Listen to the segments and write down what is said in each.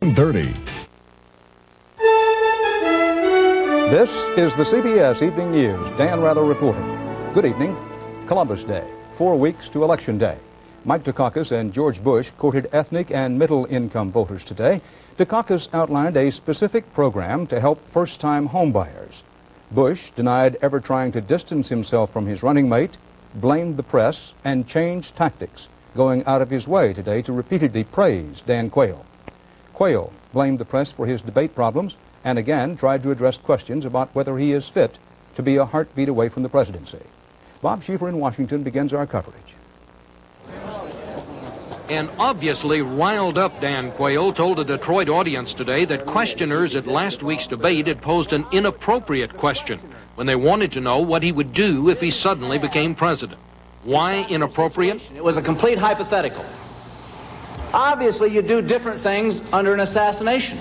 30. This is the CBS Evening News. Dan Rather reporting. Good evening. Columbus Day, 4 weeks to Election Day. Mike Dukakis and George Bush courted ethnic and middle-income voters today. Dukakis outlined a specific program to help first-time homebuyers. Bush denied ever trying to distance himself from his running mate, blamed the press, and changed tactics, going out of his way today to repeatedly praise Dan Quayle. Quayle blamed the press for his debate problems and again tried to address questions about whether he is fit to be a heartbeat away from the presidency. Bob Schieffer in Washington begins our coverage. An obviously riled up Dan Quayle told a Detroit audience today that questioners at last week's debate had posed an inappropriate question when they wanted to know what he would do if he suddenly became president. Why inappropriate? It was a complete hypothetical. Obviously, you do different things under an assassination.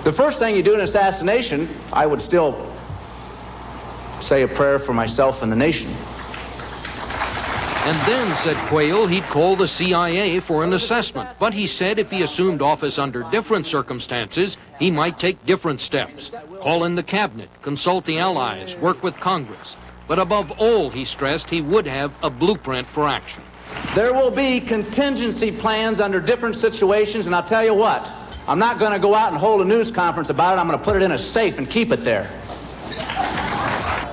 The first thing you do in an assassination, I would still say a prayer for myself and the nation. And then, said Quayle, he'd call the CIA for an assessment. But he said if he assumed office under different circumstances, he might take different steps. Call in the cabinet, consult the allies, work with Congress. But above all, he stressed, he would have a blueprint for action. There will be contingency plans under different situations, and I'll tell you what, I'm not going to go out and hold a news conference about it. I'm going to put it in a safe and keep it there.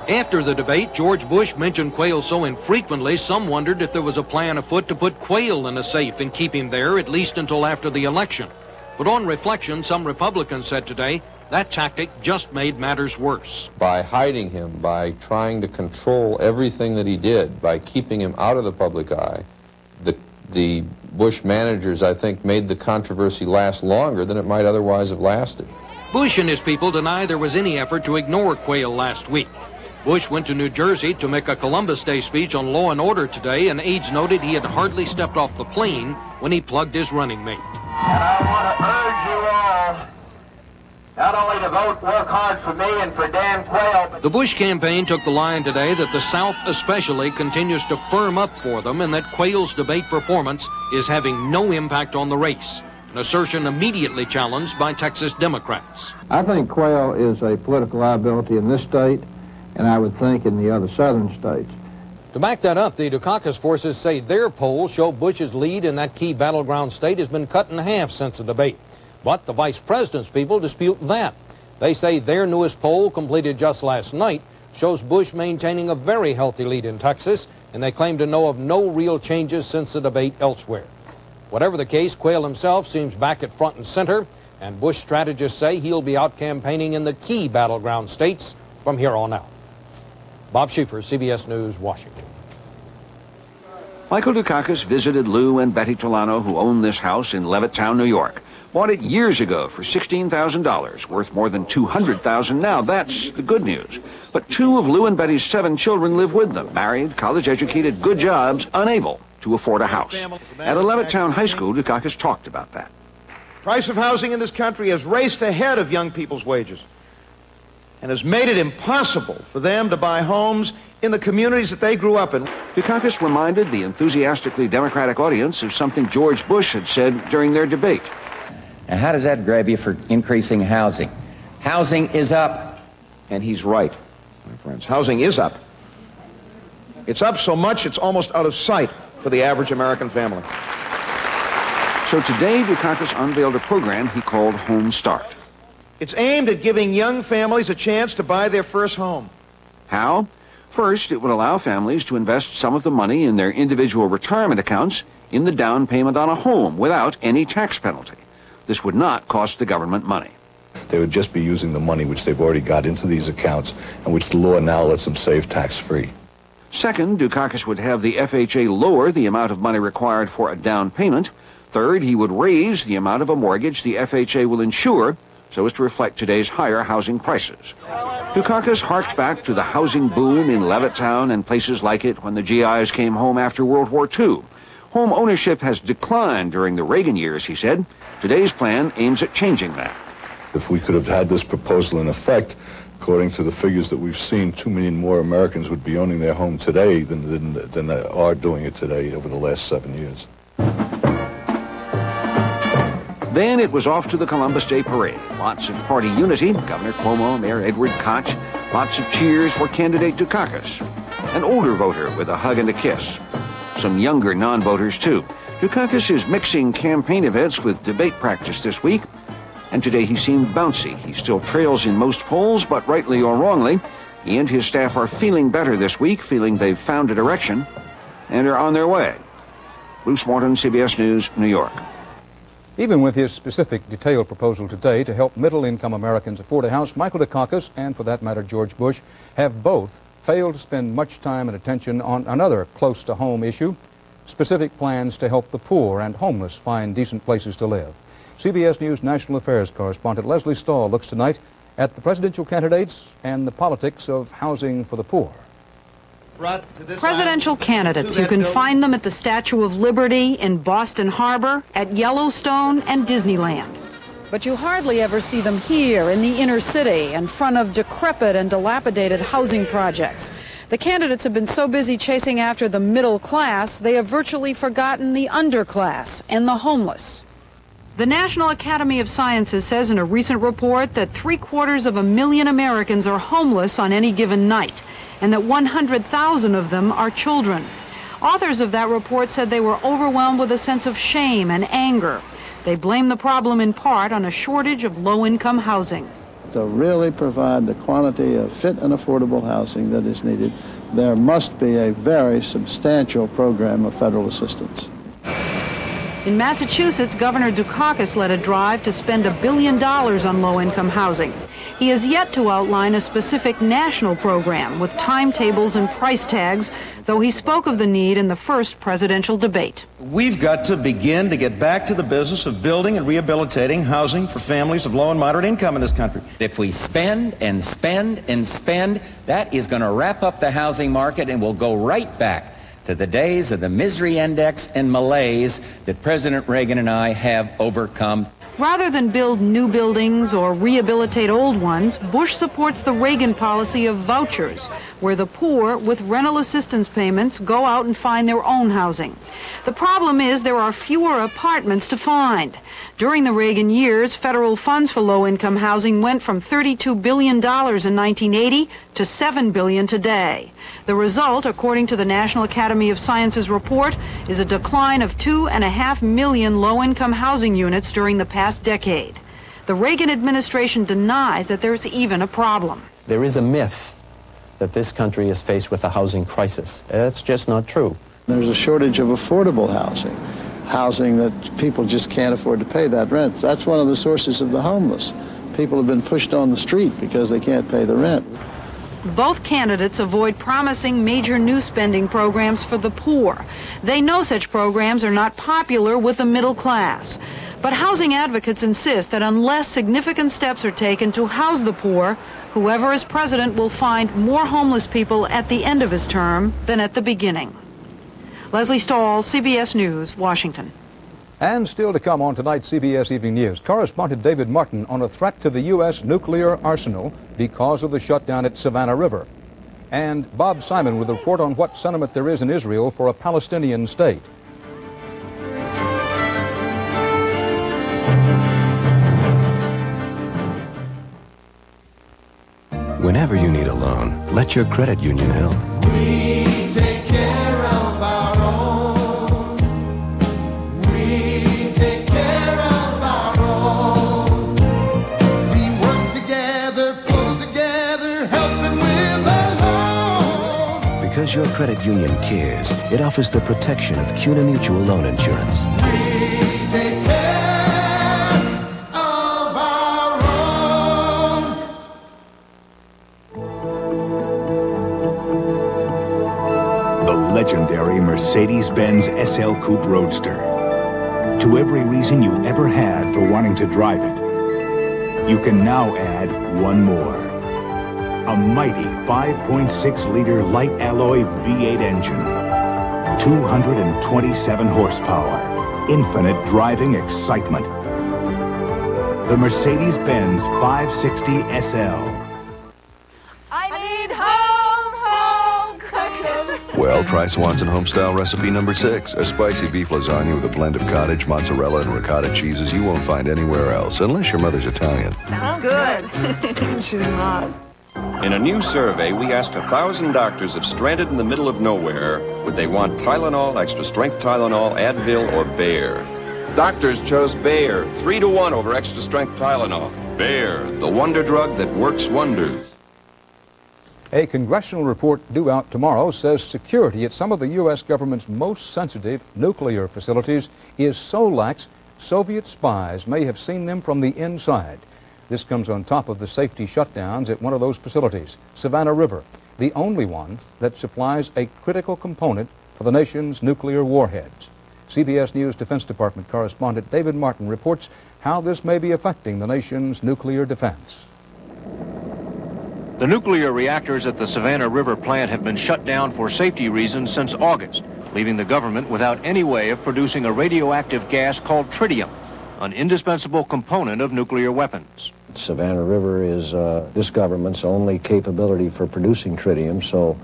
After the debate, George Bush mentioned Quayle so infrequently, some wondered if there was a plan afoot to put Quayle in a safe and keep him there at least until after the election. But on reflection, some Republicans said today that tactic just made matters worse. By hiding him, by trying to control everything that he did, by keeping him out of the public eye, the Bush managers, I think, made the controversy last longer than it might otherwise have lasted. Bush and his people deny there was any effort to ignore Quayle last week. Bush went to New Jersey to make a Columbus Day speech on law and order today, and aides noted he had hardly stepped off the plane when he plugged his running mate. And I want to urge you all not only to vote, work hard for me and for Dan Quayle, but... The Bush campaign took the line today that the South especially continues to firm up for them and that Quayle's debate performance is having no impact on the race, an assertion immediately challenged by Texas Democrats. I think Quayle is a political liability in this state, and I would think in the other southern states. To back that up, the Dukakis forces say their polls show Bush's lead in that key battleground state has been cut in half since the debate. But the vice president's people dispute that. They say their newest poll, completed just last night, shows Bush maintaining a very healthy lead in Texas, and they claim to know of no real changes since the debate elsewhere. Whatever the case, Quayle himself seems back at front and center, and Bush strategists say he'll be out campaigning in the key battleground states from here on out. Bob Schieffer, CBS News, Washington. Michael Dukakis visited Lou and Betty Tolano, who own this house in Levittown, New York. Bought it years ago for $16,000, worth more than $200,000 now. That's the good news. But 2 of Lou and Betty's 7 children live with them, married, college-educated, good jobs, unable to afford a house. At a Levittown high school, Dukakis talked about that. Price of housing in this country has raced ahead of young people's wages and has made it impossible for them to buy homes in the communities that they grew up in. Dukakis reminded the enthusiastically Democratic audience of something George Bush had said during their debate. Now, how does that grab you for increasing housing? Housing is up. And he's right, my friends. Housing is up. It's up so much it's almost out of sight for the average American family. So today, Dukakis unveiled a program he called Home Start. It's aimed at giving young families a chance to buy their first home. How? First, it would allow families to invest some of the money in their individual retirement accounts in the down payment on a home without any tax penalty. This would not cost the government money. They would just be using the money which they've already got into these accounts and which the law now lets them save tax-free. Second, Dukakis would have the FHA lower the amount of money required for a down payment. Third, he would raise the amount of a mortgage the FHA will insure so as to reflect today's higher housing prices. Dukakis harked back to the housing boom in Levittown and places like it when the GIs came home after World War II. Home ownership has declined during the Reagan years, he said. Today's plan aims at changing that. If we could have had this proposal in effect, according to the figures that we've seen, 2 million more Americans would be owning their home today than are doing it today over the last 7 years. Then it was off to the Columbus Day Parade. Lots of party unity. Governor Cuomo, Mayor Edward Koch. Lots of cheers for candidate Dukakis. An older voter with a hug and a kiss. Some younger non-voters, too. Dukakis is mixing campaign events with debate practice this week. And today he seemed bouncy. He still trails in most polls, but rightly or wrongly, he and his staff are feeling better this week, feeling they've found a direction and are on their way. Bruce Morton, CBS News, New York. Even with his specific detailed proposal today to help middle-income Americans afford a house, Michael Dukakis, and for that matter George Bush, have both failed to spend much time and attention on another close-to-home issue, specific plans to help the poor and homeless find decent places to live. CBS News National Affairs correspondent Leslie Stahl looks tonight at the presidential candidates and the politics of housing for the poor. Presidential candidates, you can find them at the Statue of Liberty, in Boston Harbor, at Yellowstone, and Disneyland. But you hardly ever see them here in the inner city in front of decrepit and dilapidated housing projects. The candidates have been so busy chasing after the middle class, they have virtually forgotten the underclass and the homeless. The National Academy of Sciences says in a recent report that 750,000 Americans are homeless on any given night, and that 100,000 of them are children. Authors of that report said they were overwhelmed with a sense of shame and anger. They blame the problem in part on a shortage of low-income housing. To really provide the quantity of fit and affordable housing that is needed, there must be a very substantial program of federal assistance. In Massachusetts, Governor Dukakis led a drive to spend $1 billion on low-income housing. He has yet to outline a specific national program with timetables and price tags, though he spoke of the need in the first presidential debate. We've got to begin to get back to the business of building and rehabilitating housing for families of low and moderate income in this country. If we spend and spend and spend, that is going to wrap up the housing market and we'll go right back to the days of the misery index and malaise that President Reagan and I have overcome. Rather than build new buildings or rehabilitate old ones, Bush supports the Reagan policy of vouchers, where the poor with rental assistance payments go out and find their own housing. The problem is there are fewer apartments to find. During the Reagan years, federal funds for low-income housing went from $32 billion in 1980 to $7 billion today. The result, according to the National Academy of Sciences report, is a decline of 2.5 million low-income housing units during the past decade. The Reagan administration denies that there's even a problem. There is a myth that this country is faced with a housing crisis. That's just not true. There's a shortage of affordable housing that people just can't afford to pay that rent. That's one of the sources of the homeless. People have been pushed on the street because they can't pay the rent. Both candidates avoid promising major new spending programs for the poor. They know such programs are not popular with the middle class. But housing advocates insist that unless significant steps are taken to house the poor, whoever is president will find more homeless people at the end of his term than at the beginning. Leslie Stahl, CBS News, Washington. And still to come on tonight's CBS Evening News, correspondent David Martin on a threat to the U.S. nuclear arsenal because of the shutdown at Savannah River. And Bob Simon with a report on what sentiment there is in Israel for a Palestinian state. Whenever you need a loan, let your credit union help. We take care of our own. We take care of our own. We work together, pull together, helping with a loan. Because your credit union cares, it offers the protection of CUNA Mutual Loan Insurance. We take care of our own. The legendary Mercedes-Benz SL Coupe Roadster. To every reason you ever had for wanting to drive it, you can now add one more. A mighty 5.6-liter light alloy V8 engine. 227 horsepower. Infinite driving excitement. The Mercedes-Benz 560 SL. I need home, home cooking. Well, try Swanson Homestyle Recipe number 6, a spicy beef lasagna with a blend of cottage, mozzarella, and ricotta cheeses you won't find anywhere else, unless your mother's Italian. Sounds good. She's not. In a new survey, we asked 1,000 doctors if stranded in the middle of nowhere, would they want Tylenol, extra strength Tylenol, Advil, or Bayer? Doctors chose Bayer, 3-to-1 over extra strength Tylenol. Bayer, the wonder drug that works wonders. A congressional report due out tomorrow says security at some of the U.S. government's most sensitive nuclear facilities is so lax, Soviet spies may have seen them from the inside. This comes on top of the safety shutdowns at one of those facilities, Savannah River, the only one that supplies a critical component for the nation's nuclear warheads. CBS News Defense Department correspondent David Martin reports how this may be affecting the nation's nuclear defense. The nuclear reactors at the Savannah River plant have been shut down for safety reasons since August, leaving the government without any way of producing a radioactive gas called tritium, an indispensable component of nuclear weapons. Savannah River is this government's only capability for producing tritium, so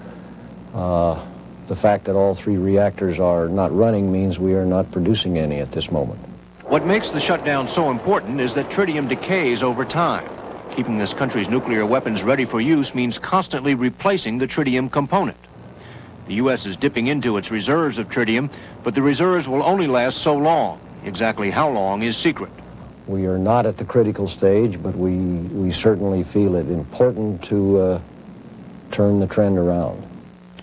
the fact that all 3 reactors are not running means we are not producing any at this moment. What makes the shutdown so important is that tritium decays over time. Keeping this country's nuclear weapons ready for use means constantly replacing the tritium component. The U.S. is dipping into its reserves of tritium, but the reserves will only last so long. Exactly how long is secret. We are not at the critical stage, but we certainly feel it important to turn the trend around.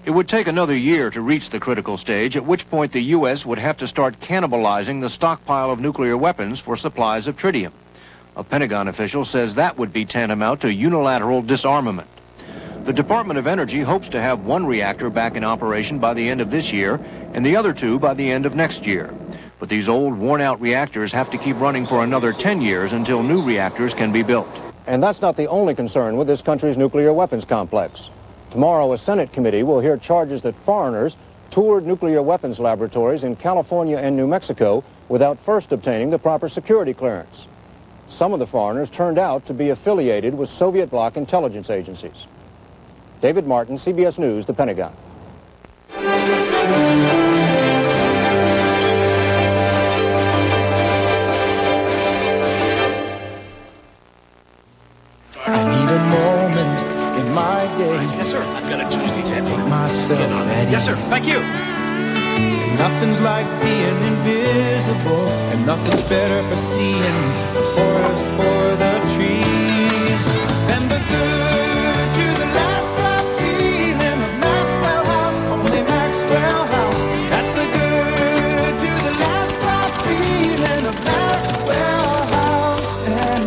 It would take another year to reach the critical stage, at which point the U.S. would have to start cannibalizing the stockpile of nuclear weapons for supplies of tritium. A Pentagon official says that would be tantamount to unilateral disarmament. The Department of Energy hopes to have 1 reactor back in operation by the end of this year and the other 2 by the end of next year. But these old, worn-out reactors have to keep running for another 10 years until new reactors can be built. And that's not the only concern with this country's nuclear weapons complex. Tomorrow, a Senate committee will hear charges that foreigners toured nuclear weapons laboratories in California and New Mexico without first obtaining the proper security clearance. Some of the foreigners turned out to be affiliated with Soviet bloc intelligence agencies. David Martin, CBS News, The Pentagon. I need a moment in my day. Yes, sir. I've got a Tuesday to make myself at ease. Yes, sir. Thank you. And nothing's like being invisible, and nothing's better for seeing the forest for the trees. And the good to the last drop feeling of Maxwell House, only Maxwell House. That's the good to the last drop feeling of Maxwell House and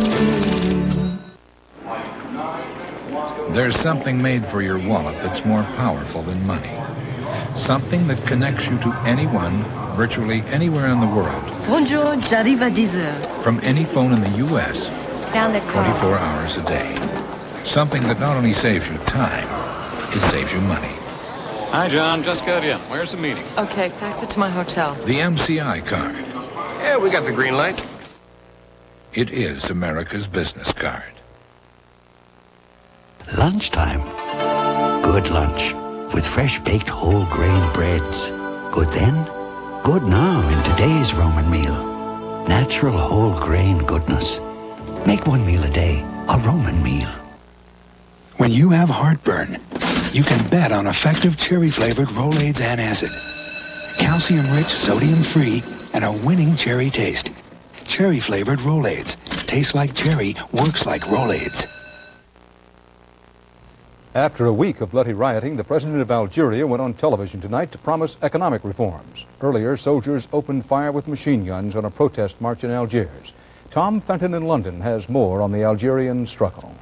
me. There's something made for your wallet that's more powerful than money. Something that connects you to anyone, virtually anywhere in the world. Bonjour, j'arrive à 10 heures. From any phone in the U.S., Down the car. 24 hours a day. Something that not only saves you time, it saves you money. Hi, John. Just got in. Where's the meeting? Okay, fax it to my hotel. The MCI card. Yeah, we got the green light. It is America's business card. Lunchtime. Good lunch. With fresh baked whole grain breads. Good then, good now in today's Roman meal. Natural whole grain goodness. Make one meal a day a Roman meal. When you have heartburn, you can bet on effective cherry-flavored Rolaids antacid. Calcium-rich, sodium-free, and a winning cherry taste. Cherry-flavored Rolaids. Tastes like cherry, works like Rolaids. After a week of bloody rioting, the president of Algeria went on television tonight to promise economic reforms. Earlier, soldiers opened fire with machine guns on a protest march in Algiers. Tom Fenton in London has more on the Algerian struggle.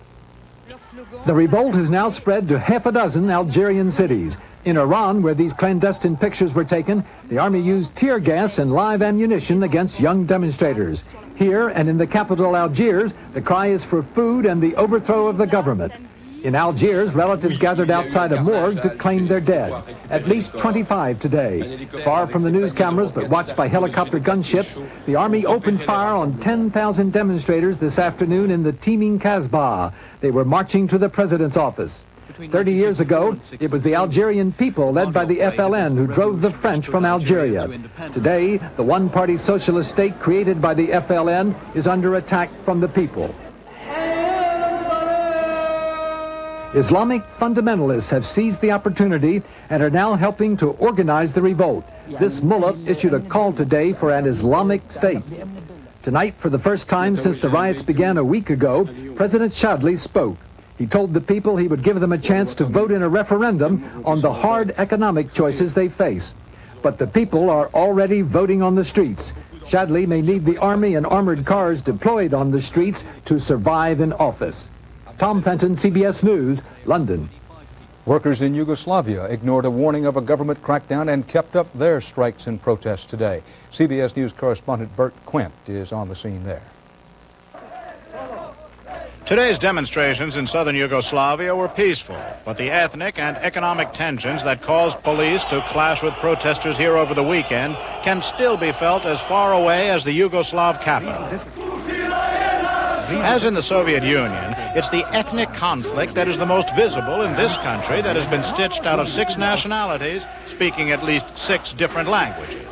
The revolt has now spread to half a dozen Algerian cities. In Iran, where these clandestine pictures were taken, the army used tear gas and live ammunition against young demonstrators. Here and in the capital Algiers, the cry is for food and the overthrow of the government. In Algiers, relatives gathered outside a morgue to claim their dead. At least 25 today. Far from the news cameras, but watched by helicopter gunships, the army opened fire on 10,000 demonstrators this afternoon in the teeming Kasbah. They were marching to the president's office. 30 years ago, it was the Algerian people led by the FLN who drove the French from Algeria. Today, the one-party socialist state created by the FLN is under attack from the people. Islamic fundamentalists have seized the opportunity and are now helping to organize the revolt. This mullah issued a call today for an Islamic state. Tonight, for the first time since the riots began a week ago, President Chadli spoke. He told the people he would give them a chance to vote in a referendum on the hard economic choices they face. But the people are already voting on the streets. Chadli may need the army and armored cars deployed on the streets to survive in office. Tom Fenton, CBS News, London. Workers in Yugoslavia ignored a warning of a government crackdown and kept up their strikes and protests today. CBS News correspondent Bert Quint is on the scene there. Today's demonstrations in southern Yugoslavia were peaceful, but the ethnic and economic tensions that caused police to clash with protesters here over the weekend can still be felt as far away as the Yugoslav capital. As in the Soviet Union, it's the ethnic conflict that is the most visible in this country that has been stitched out of 6 nationalities, speaking at least 6 different languages.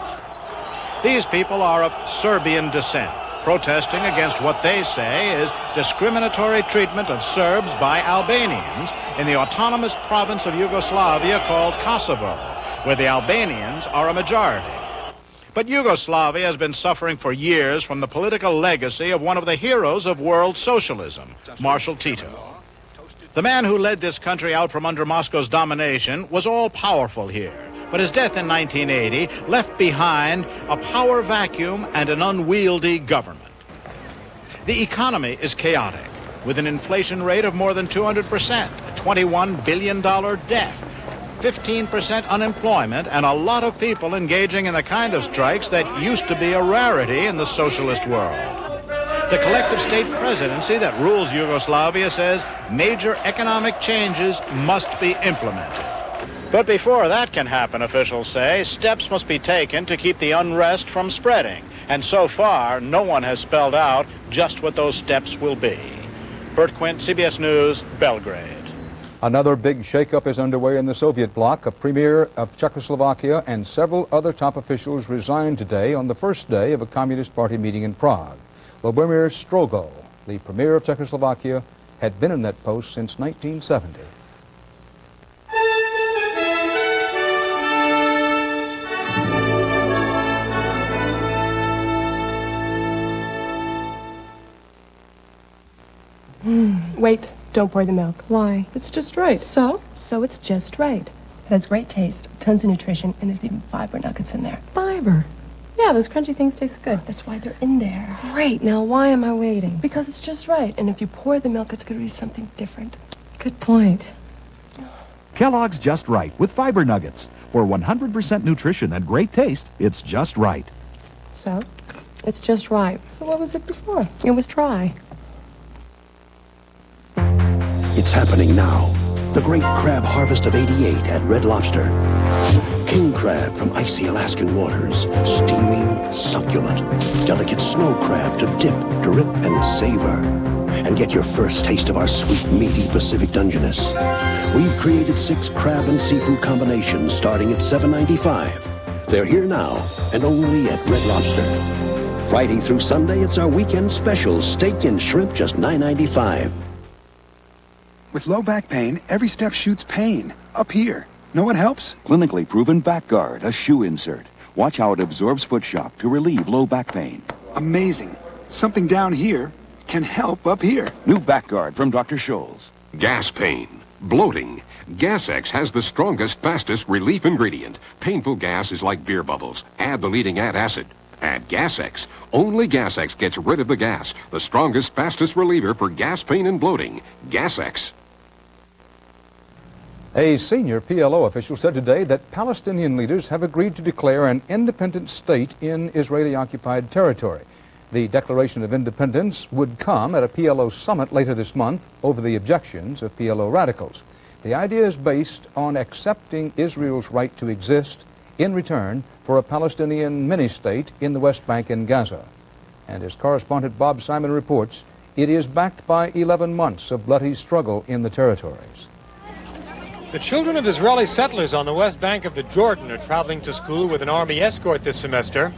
These people are of Serbian descent, protesting against what they say is discriminatory treatment of Serbs by Albanians in the autonomous province of Yugoslavia called Kosovo, where the Albanians are a majority. But Yugoslavia has been suffering for years from the political legacy of one of the heroes of world socialism, Marshal Tito. The man who led this country out from under Moscow's domination was all-powerful here, but his death in 1980 left behind a power vacuum and an unwieldy government. The economy is chaotic, with an inflation rate of more than 200%, a $21 billion debt, 15% unemployment, and a lot of people engaging in the kind of strikes that used to be a rarity in the socialist world. The collective state presidency that rules Yugoslavia says major economic changes must be implemented. But before that can happen, officials say, steps must be taken to keep the unrest from spreading. And so far, no one has spelled out just what those steps will be. Bert Quint, CBS News, Belgrade. Another big shakeup is underway in the Soviet bloc. A premier of Czechoslovakia and several other top officials resigned today on the first day of a Communist Party meeting in Prague. Lubomir Strogol, the premier of Czechoslovakia, had been in that post since 1970. Wait, don't pour the milk. Why? It's just right. So? So it's just right. It has great taste, tons of nutrition, and there's even fiber nuggets in there. Fiber? Yeah, those crunchy things taste good. That's why they're in there. Great, now why am I waiting? Because it's just right, and if you pour the milk, it's going to be something different. Good point. Kellogg's Just Right with fiber nuggets. For 100% nutrition and great taste, it's just right. So? It's just right. So what was it before? It was dry. It's happening now. The great crab harvest of '88 at Red Lobster. King crab from icy Alaskan waters, steaming, succulent. Delicate snow crab to dip, drip, and savor. And get your first taste of our sweet, meaty Pacific Dungeness. We've created 6 crab and seafood combinations starting at $7.95. They're here now, and only at Red Lobster. Friday through Sunday, it's our weekend special, steak and shrimp, just $9.95. With low back pain, every step shoots pain. Up here. Know what helps? Clinically proven Back Guard, a shoe insert. Watch how it absorbs foot shock to relieve low back pain. Amazing. Something down here can help up here. New Back Guard from Dr. Scholl's. Gas pain, bloating. Gas-X has the strongest, fastest relief ingredient. Painful gas is like beer bubbles. Add the leading antacid. Add Gas-X. Only Gas-X gets rid of the gas. The strongest, fastest reliever for gas pain and bloating. Gas-X. A senior PLO official said today that Palestinian leaders have agreed to declare an independent state in Israeli-occupied territory. The declaration of independence would come at a PLO summit later this month over the objections of PLO radicals. The idea is based on accepting Israel's right to exist in return for a Palestinian mini-state in the West Bank and Gaza. And as correspondent Bob Simon reports, it is backed by 11 months of bloody struggle in the territories. The children of Israeli settlers on the west bank of the Jordan are traveling to school with an army escort this semester.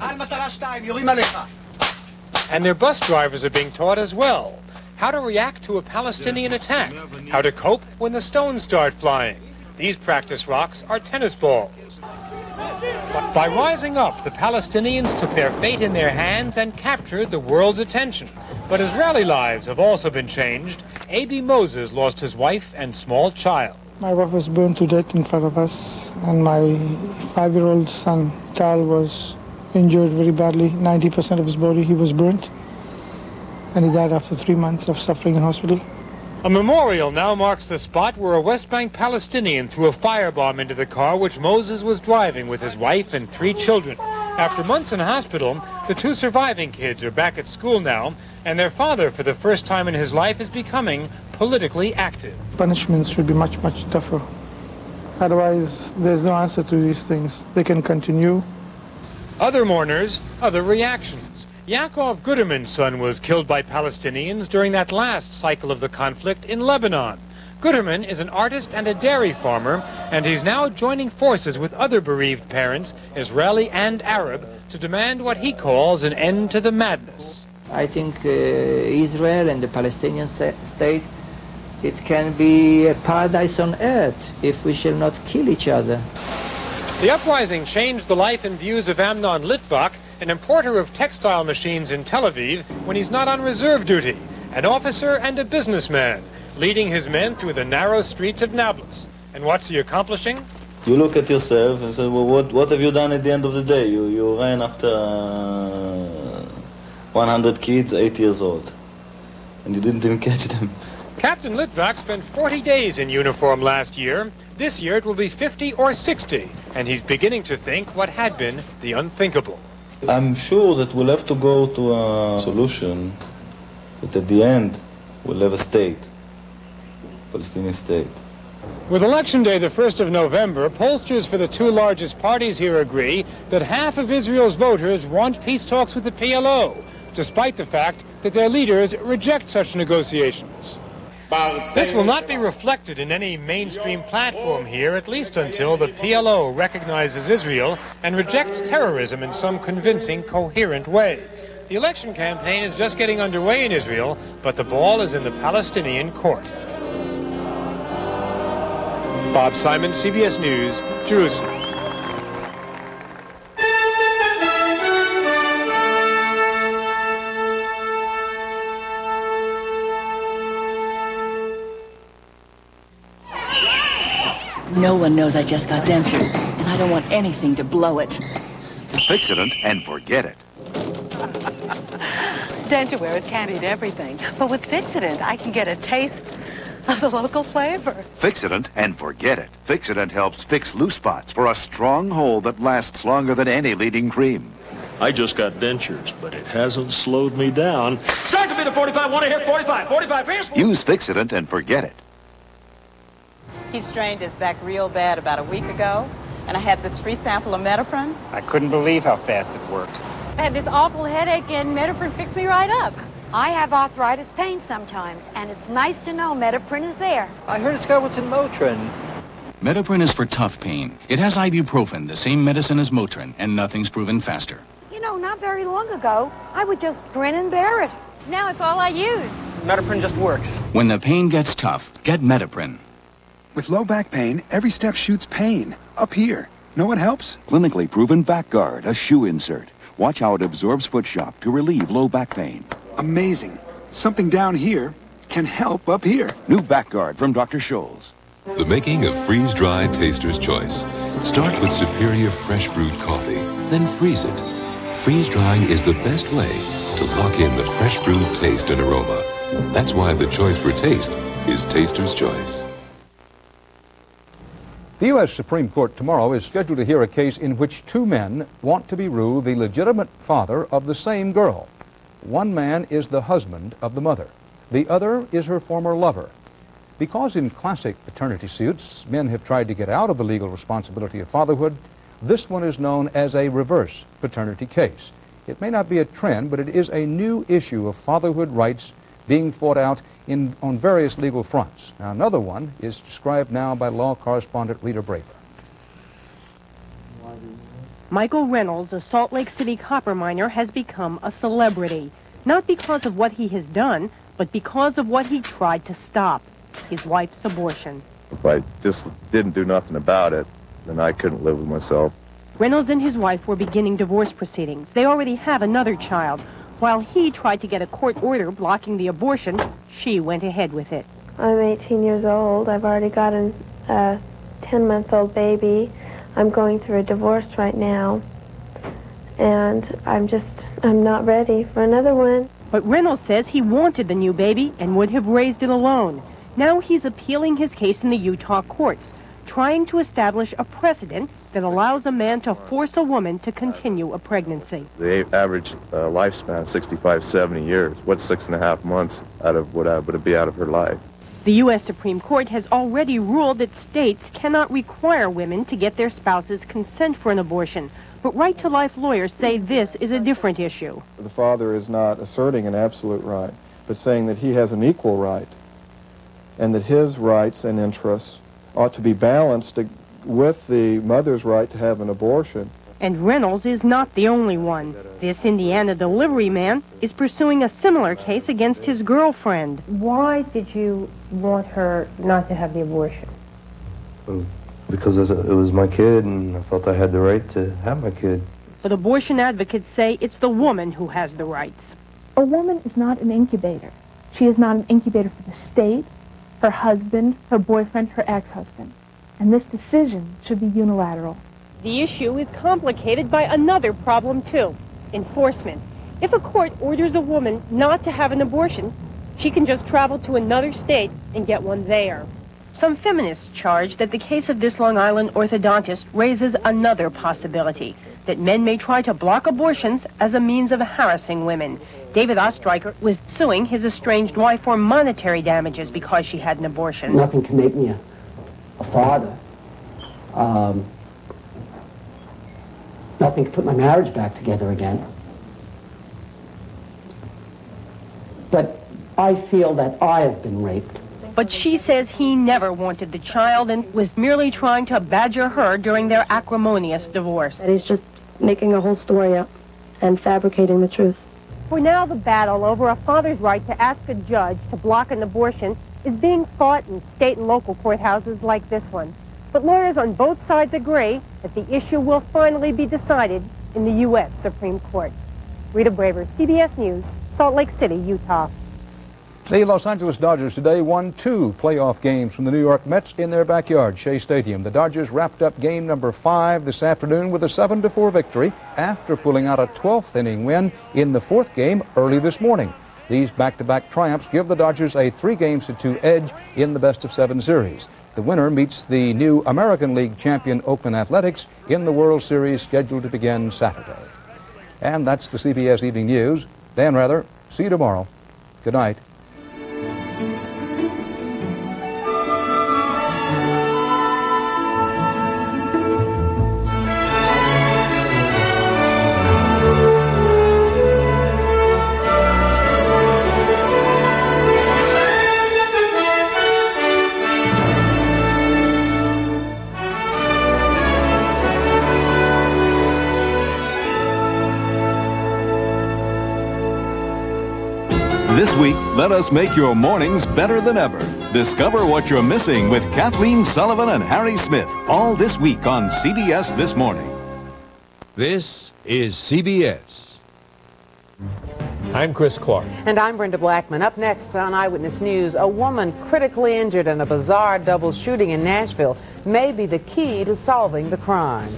And their bus drivers are being taught as well how to react to a Palestinian attack, how to cope when the stones start flying. These practice rocks are tennis balls. By rising up, the Palestinians took their fate in their hands and captured the world's attention. But Israeli lives have also been changed. A.B. Moses lost his wife and small child. My wife was burned to death in front of us, and my 5-year-old son, Tal, was injured very badly. 90% of his body, he was burnt. And he died after 3 months of suffering in hospital. A memorial now marks the spot where a West Bank Palestinian threw a firebomb into the car which Moses was driving with his wife and 3 children. After months in hospital, the 2 surviving kids are back at school now, and their father, for the first time in his life, is becoming politically active. Punishments should be much, much tougher. Otherwise, there's no answer to these things. They can continue. Other mourners, other reactions. Yaakov Guterman's son was killed by Palestinians during that last cycle of the conflict in Lebanon. Guterman is an artist and a dairy farmer, and he's now joining forces with other bereaved parents, Israeli and Arab, to demand what he calls an end to the madness. I think Israel and the Palestinian state, it can be a paradise on earth if we shall not kill each other. The uprising changed the life and views of Amnon Litvak, an importer of textile machines in Tel Aviv, when he's not on reserve duty, an officer and a businessman, leading his men through the narrow streets of Nablus. And what's he accomplishing? You look at yourself and say, well, what have you done at the end of the day? You ran after 100 kids, 8 years old, and you didn't even catch them. Captain Litvak spent 40 days in uniform last year. This year it will be 50 or 60, and he's beginning to think what had been the unthinkable. I'm sure that we'll have to go to a solution that at the end we'll have a state, Palestinian state. With Election Day the 1st of November, pollsters for the 2 largest parties here agree that half of Israel's voters want peace talks with the PLO, despite the fact that their leaders reject such negotiations. This will not be reflected in any mainstream platform here, at least until the PLO recognizes Israel and rejects terrorism in some convincing, coherent way. The election campaign is just getting underway in Israel, but the ball is in the Palestinian court. Bob Simon, CBS News, Jerusalem. No one knows I just got dentures, and I don't want anything to blow it. Fix it and forget it. Denture is candied everything, but with Fixident, I can get a taste of the local flavor. Fixident and forget it. Fixident helps fix loose spots for a strong hold that lasts longer than any leading cream. I just got dentures, but it hasn't slowed me down. Sergeant, bit of 45, want to hit 45, 45, fierce. Use Fixident and forget it. He strained his back real bad about a week ago, and I had this free sample of Metapron. I couldn't believe how fast it worked. I had this awful headache, and Metapron fixed me right up. I have arthritis pain sometimes, and it's nice to know Metapron is there. I heard it's got what's in Motrin. Metapron is for tough pain. It has ibuprofen, the same medicine as Motrin, and nothing's proven faster. You know, not very long ago, I would just grin and bear it. Now it's all I use. Metapron just works. When the pain gets tough, get Metapron. With low back pain, every step shoots pain. Up here. Know what helps? Clinically proven back guard, a shoe insert. Watch how it absorbs foot shock to relieve low back pain. Amazing. Something down here can help up here. New back guard from Dr. Scholl's. The making of freeze-dried Taster's Choice. Start with superior fresh brewed coffee, then freeze it. Freeze-drying is the best way to lock in the fresh brewed taste and aroma. That's why the choice for taste is Taster's Choice. The U.S. Supreme Court tomorrow is scheduled to hear a case in which 2 men want to be ruled the legitimate father of the same girl. One man is the husband of the mother. The other is her former lover. Because in classic paternity suits, men have tried to get out of the legal responsibility of fatherhood, this one is known as a reverse paternity case. It may not be a trend, but it is a new issue of fatherhood rights being fought out on various legal fronts. Now, another one is described now by law correspondent Rita Braver. Michael Reynolds, a Salt Lake City copper miner, has become a celebrity, not because of what he has done, but because of what he tried to stop, his wife's abortion. If I just didn't do nothing about it, then I couldn't live with myself. Reynolds and his wife were beginning divorce proceedings. They already have another child. While he tried to get a court order blocking the abortion, she went ahead with it. I'm 18 years old. I've already got a 10-month-old baby. I'm going through a divorce right now, and I'm not ready for another one. But Reynolds says he wanted the new baby and would have raised it alone. Now he's appealing his case in the Utah courts, trying to establish a precedent that allows a man to force a woman to continue a pregnancy. The average lifespan is 65, 70 years. What's 6.5 months out of what would be out of her life? The U.S. Supreme Court has already ruled that states cannot require women to get their spouse's consent for an abortion. But right-to-life lawyers say this is a different issue. The father is not asserting an absolute right, but saying that he has an equal right, and that his rights and interests ought to be balanced with the mother's right to have an abortion. And Reynolds is not the only one. This Indiana delivery man is pursuing a similar case against his girlfriend. Why did you want her not to have the abortion? Because it was my kid, and I felt I had the right to have my kid. But abortion advocates say it's the woman who has the rights. A woman is not an incubator. She is not an incubator for the state, her husband, her boyfriend, her ex-husband. And this decision should be unilateral. The issue is complicated by another problem, too: enforcement. If a court orders a woman not to have an abortion, she can just travel to another state and get one there. Some feminists charge that the case of this Long Island orthodontist raises another possibility, that men may try to block abortions as a means of harassing women. David Ostreicher was suing his estranged wife for monetary damages because she had an abortion. Nothing can make me a father. Nothing can put my marriage back together again. But I feel that I have been raped. But she says he never wanted the child and was merely trying to badger her during their acrimonious divorce. That he's just making a whole story up and fabricating the truth. For now, the battle over a father's right to ask a judge to block an abortion is being fought in state and local courthouses like this one. But lawyers on both sides agree that the issue will finally be decided in the U.S. Supreme Court. Rita Braver, CBS News, Salt Lake City, Utah. The Los Angeles Dodgers today won 2 playoff games from the New York Mets in their backyard, Shea Stadium. The Dodgers wrapped up game number 5 this afternoon with a 7-4 victory after pulling out a 12th inning win in the 4th game early this morning. These back-to-back triumphs give the Dodgers a 3-2 edge in the best-of-7 series. The winner meets the new American League champion Oakland Athletics in the World Series scheduled to begin Saturday. And that's the CBS Evening News. Dan Rather, see you tomorrow. Good night. This week, let us make your mornings better than ever. Discover what you're missing with Kathleen Sullivan and Harry Smith, all this week on CBS This Morning. This is CBS. I'm Chris Clark. And I'm Brenda Blackman. Up next on Eyewitness News, a woman critically injured in a bizarre double shooting in Nashville may be the key to solving the crime.